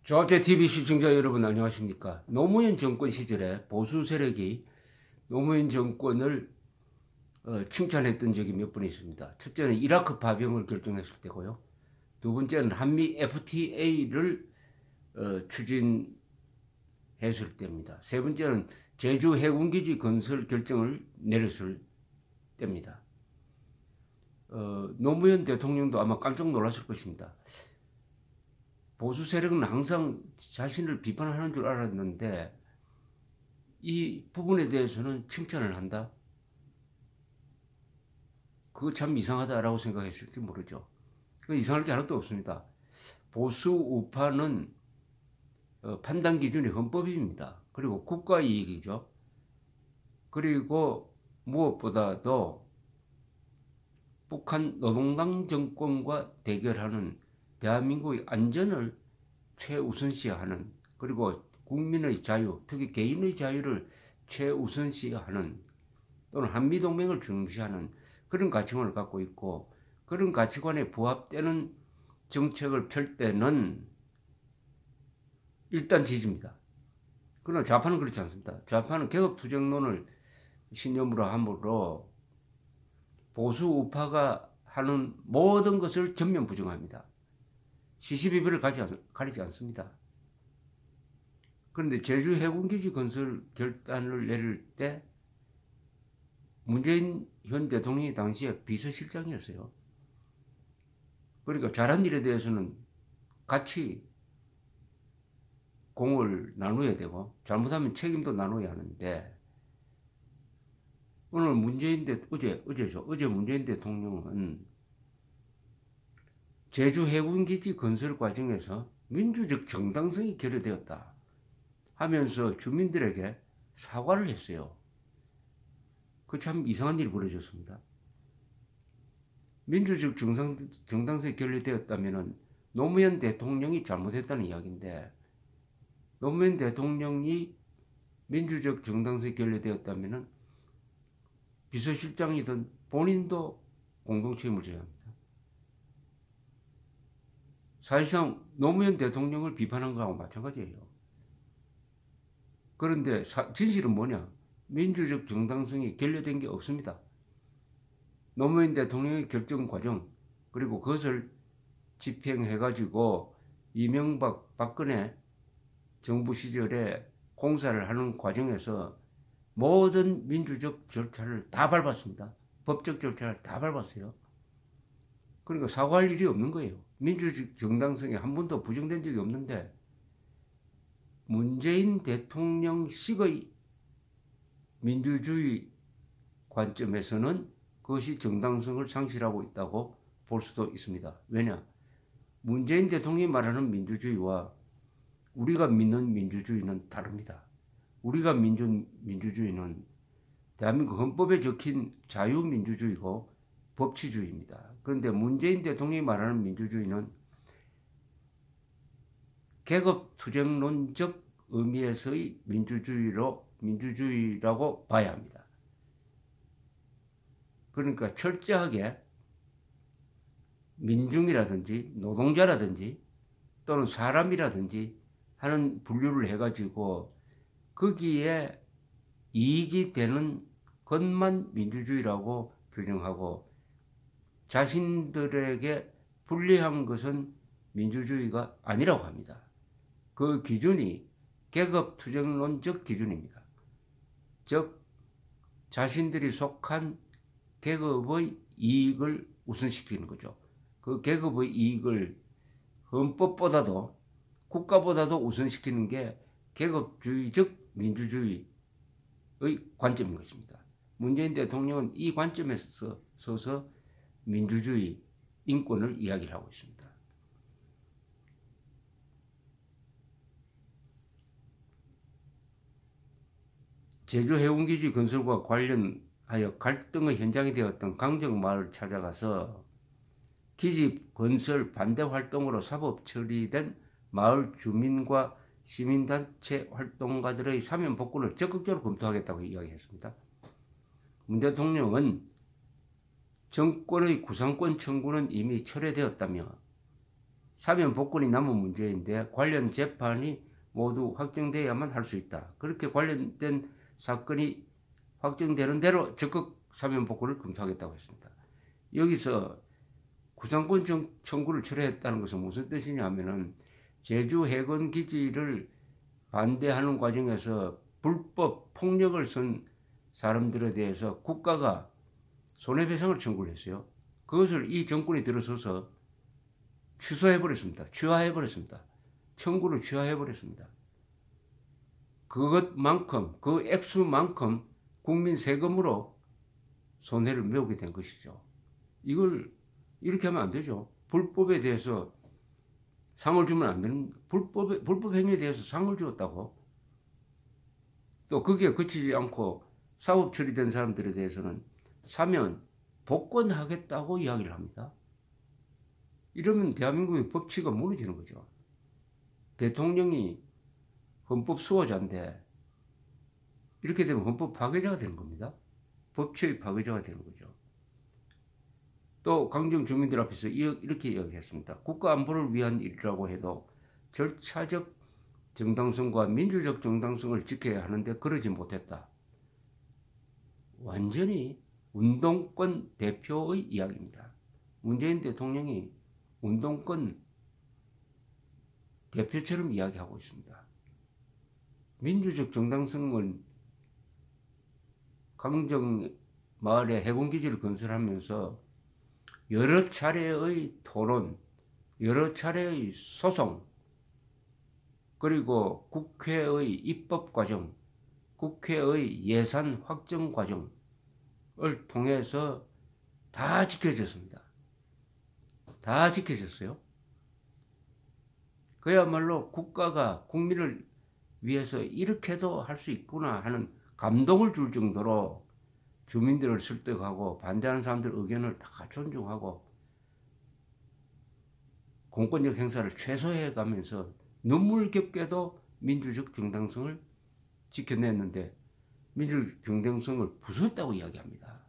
조합제TV 시청자 여러분 안녕하십니까. 노무현 정권 시절에 보수 세력이 노무현 정권을 칭찬했던 적이 몇 번 있습니다. 첫째는 이라크 파병을 결정했을 때고요. 두 번째는 한미 FTA를 추진했을 때입니다. 세 번째는 제주 해군기지 건설 결정을 내렸을 때입니다. 노무현 대통령도 아마 깜짝 놀랐을 것입니다. 보수 세력은 항상 자신을 비판하는 줄 알았는데 이 부분에 대해서는 칭찬을 한다? 그거 참 이상하다라고 생각했을지 모르죠. 이상할 게 하나도 없습니다. 보수 우파는 판단 기준이 헌법입니다. 그리고 국가 이익이죠. 그리고 무엇보다도 북한 노동당 정권과 대결하는 대한민국의 안전을 최우선시하는, 그리고 국민의 자유, 특히 개인의 자유를 최우선시하는, 또는 한미동맹을 중시하는 그런 가치관을 갖고 있고, 그런 가치관에 부합되는 정책을 펼 때는 일단 지지입니다. 그러나 좌파는 그렇지 않습니다. 좌파는 개혁투쟁론을 신념으로 함으로 보수 우파가 하는 모든 것을 전면 부정합니다. 시시비비를 가리지 않습니다. 그런데 제주 해군기지 건설 결단을 내릴 때 문재인 현 대통령이 당시에 비서실장이었어요. 그러니까 잘한 일에 대해서는 같이 공을 나눠야 되고 잘못하면 책임도 나눠야 하는데, 오늘 어제 문재인 대통령은 제주 해군기지 건설 과정에서 민주적 정당성이 결여되었다 하면서 주민들에게 사과를 했어요. 그 참 이상한 일이 벌어졌습니다. 민주적 정당성이 결여되었다면 노무현 대통령이 잘못했다는 이야기인데, 노무현 대통령이 민주적 정당성이 결여되었다면 비서실장이든 본인도 공동책임을 져야 합니다. 사실상 노무현 대통령을 비판한 거하고 마찬가지예요. 그런데 진실은 뭐냐? 민주적 정당성이 결여된 게 없습니다. 노무현 대통령의 결정 과정, 그리고 그것을 집행해가지고 이명박, 박근혜 정부 시절에 공사를 하는 과정에서 모든 민주적 절차를 다 밟았습니다. 법적 절차를 다 밟았어요. 그러니까 사과할 일이 없는 거예요. 민주적 정당성이 한 번도 부정된 적이 없는데, 문재인 대통령식의 민주주의 관점에서는 그것이 정당성을 상실하고 있다고 볼 수도 있습니다. 왜냐? 문재인 대통령이 말하는 민주주의와 우리가 믿는 민주주의는 다릅니다. 우리가 믿는 민주주의는 대한민국 헌법에 적힌 자유민주주의고 법치주의입니다. 그런데 문재인 대통령이 말하는 민주주의는 계급투쟁론적 의미에서의 민주주의라고 봐야 합니다. 그러니까 철저하게 민중이라든지 노동자라든지 또는 사람이라든지 하는 분류를 해가지고 거기에 이익이 되는 것만 민주주의라고 규정하고, 자신들에게 불리한 것은 민주주의가 아니라고 합니다. 그 기준이 계급투쟁론적 기준입니다. 즉 자신들이 속한 계급의 이익을 우선시키는 거죠. 그 계급의 이익을 헌법보다도 국가보다도 우선시키는 게 계급주의적 민주주의의 관점인 것입니다. 문재인 대통령은 이 관점에서 서서 민주주의, 인권을 이야기를 하고 있습니다. 제주 해운기지 건설과 관련하여 갈등의 현장이 되었던 강정마을을 찾아가서 기지 건설 반대 활동으로 사법 처리된 마을 주민과 시민단체 활동가들의 사면 복구를 적극적으로 검토하겠다고 이야기했습니다. 문 대통령은 정권의 구상권 청구는 이미 철회되었다며 사면 복권이 남은 문제인데 관련 재판이 모두 확정돼야만 할 수 있다. 그렇게 관련된 사건이 확정되는 대로 적극 사면 복권을 검토하겠다고 했습니다. 여기서 구상권 청구를 철회했다는 것은 무슨 뜻이냐 하면은 제주 해군 기지를 반대하는 과정에서 불법 폭력을 쓴 사람들에 대해서 국가가 손해배상을 청구를 했어요. 그것을 이 정권이 들어서서 취소해버렸습니다. 취하해버렸습니다. 청구를 취하해버렸습니다. 그것만큼, 그 액수만큼 국민 세금으로 손해를 메우게 된 것이죠. 이걸 이렇게 하면 안 되죠. 불법에 대해서 상을 주면 안 되는, 불법 행위에 대해서 상을 주었다고. 또 거기에 그치지 않고 사법 처리된 사람들에 대해서는 사면 복권하겠다고 이야기를 합니다. 이러면 대한민국의 법치가 무너지는 거죠. 대통령이 헌법 수호자인데 이렇게 되면 헌법 파괴자가 되는 겁니다. 법치의 파괴자가 되는 거죠. 또 강정 주민들 앞에서 이렇게 이야기했습니다. 국가 안보를 위한 일이라고 해도 절차적 정당성과 민주적 정당성을 지켜야 하는데 그러지 못했다. 완전히 운동권 대표의 이야기입니다. 문재인 대통령이 운동권 대표처럼 이야기하고 있습니다. 민주적 정당성은 강정 마을에 해군기지를 건설하면서 여러 차례의 토론, 여러 차례의 소송, 그리고 국회의 입법 과정, 국회의 예산 확정 과정을 통해서 다 지켜졌습니다. 다 지켜졌어요. 그야말로 국가가 국민을 위해서 이렇게도 할 수 있구나 하는 감동을 줄 정도로 주민들을 설득하고 반대하는 사람들 의견을 다 존중하고 공권력 행사를 최소화해 가면서 눈물겹게도 민주적 정당성을 지켜냈는데 민주적 정당성을 부쉈다고 이야기합니다.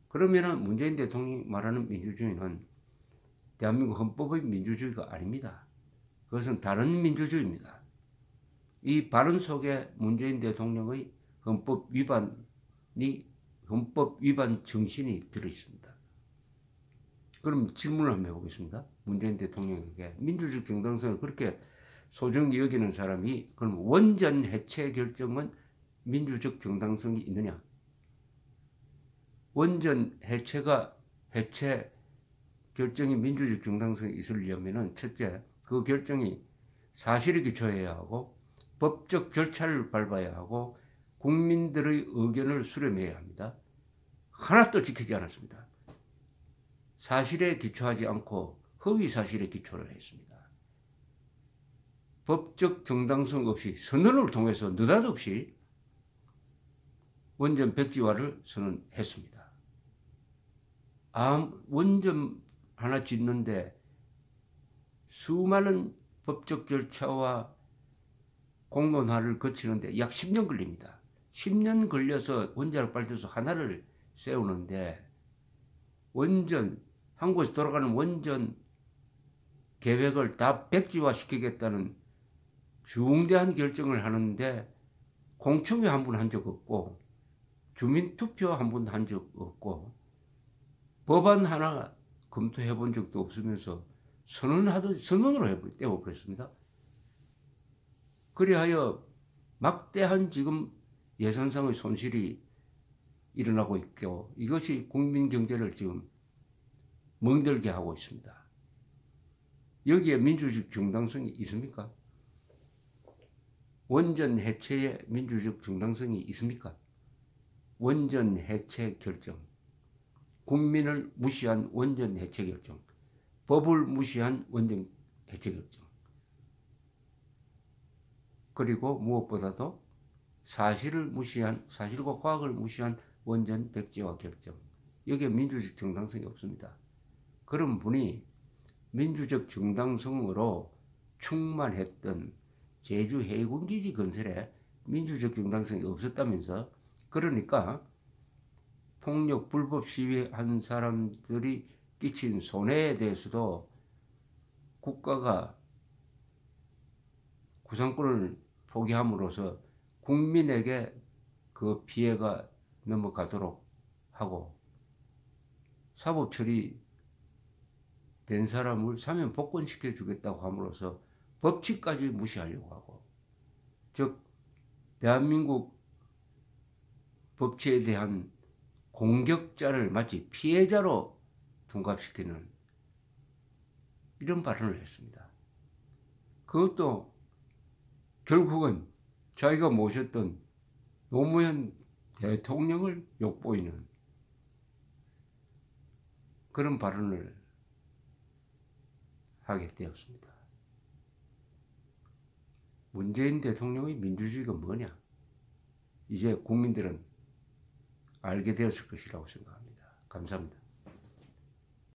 그러면 문재인 대통령이 말하는 민주주의는 대한민국 헌법의 민주주의가 아닙니다. 그것은 다른 민주주의입니다. 이 발언 속에 문재인 대통령의 헌법 위반 정신이 들어있습니다. 그럼 질문을 한번 해보겠습니다. 문재인 대통령에게 민주적 정당성을 그렇게 소중히 여기는 사람이 그럼 원전 해체 결정은 민주적 정당성이 있느냐? 원전 해체 결정이 민주적 정당성이 있으려면은 첫째, 그 결정이 사실에 기초해야 하고 법적 절차를 밟아야 하고 국민들의 의견을 수렴해야 합니다. 하나도 지키지 않았습니다. 사실에 기초하지 않고 허위 사실에 기초를 했습니다. 법적 정당성 없이 선언을 통해서 느닷없이 원전 백지화를 선언했습니다. 원전 하나 짓는데 수많은 법적 절차와 공론화를 거치는데 약 10년 걸립니다. 10년 걸려서 원자력 발전소 하나를 세우는데 한국에서 돌아가는 원전 계획을 다 백지화 시키겠다는 중대한 결정을 하는데 공청회 한 번 한 적 없고 주민투표 한 번 한 적 없고 법안 하나 검토해 본 적도 없으면서 선언으로 떼어버렸습니다. 그리하여 막대한 지금 예산상의 손실이 일어나고 있고 이것이 국민 경제를 지금 멍들게 하고 있습니다. 여기에 민주적 정당성이 있습니까? 원전 해체에 민주적 정당성이 있습니까? 원전 해체 결정, 국민을 무시한 원전 해체 결정, 법을 무시한 원전 해체 결정, 그리고 무엇보다도 사실과 과학을 무시한 원전 백지화 결정, 여기에 민주적 정당성이 없습니다. 그런 분이 민주적 정당성으로 충만했던 제주 해군기지 건설에 민주적 정당성이 없었다면서, 그러니까 폭력 불법 시위한 사람들이 끼친 손해에 대해서도 국가가 구상권을 포기함으로써 국민에게 그 피해가 넘어가도록 하고 사법 처리된 사람을 사면 복권시켜 주겠다고 함으로써 법칙까지 무시하려고 하고, 즉 대한민국 법치에 대한 공격자를 마치 피해자로 둔갑시키는 이런 발언을 했습니다. 그것도 결국은 자기가 모셨던 노무현 대통령을 욕보이는 그런 발언을 하게 되었습니다. 문재인 대통령의 민주주의가 뭐냐? 이제 국민들은 알게 되었을 것이라고 생각합니다. 감사합니다.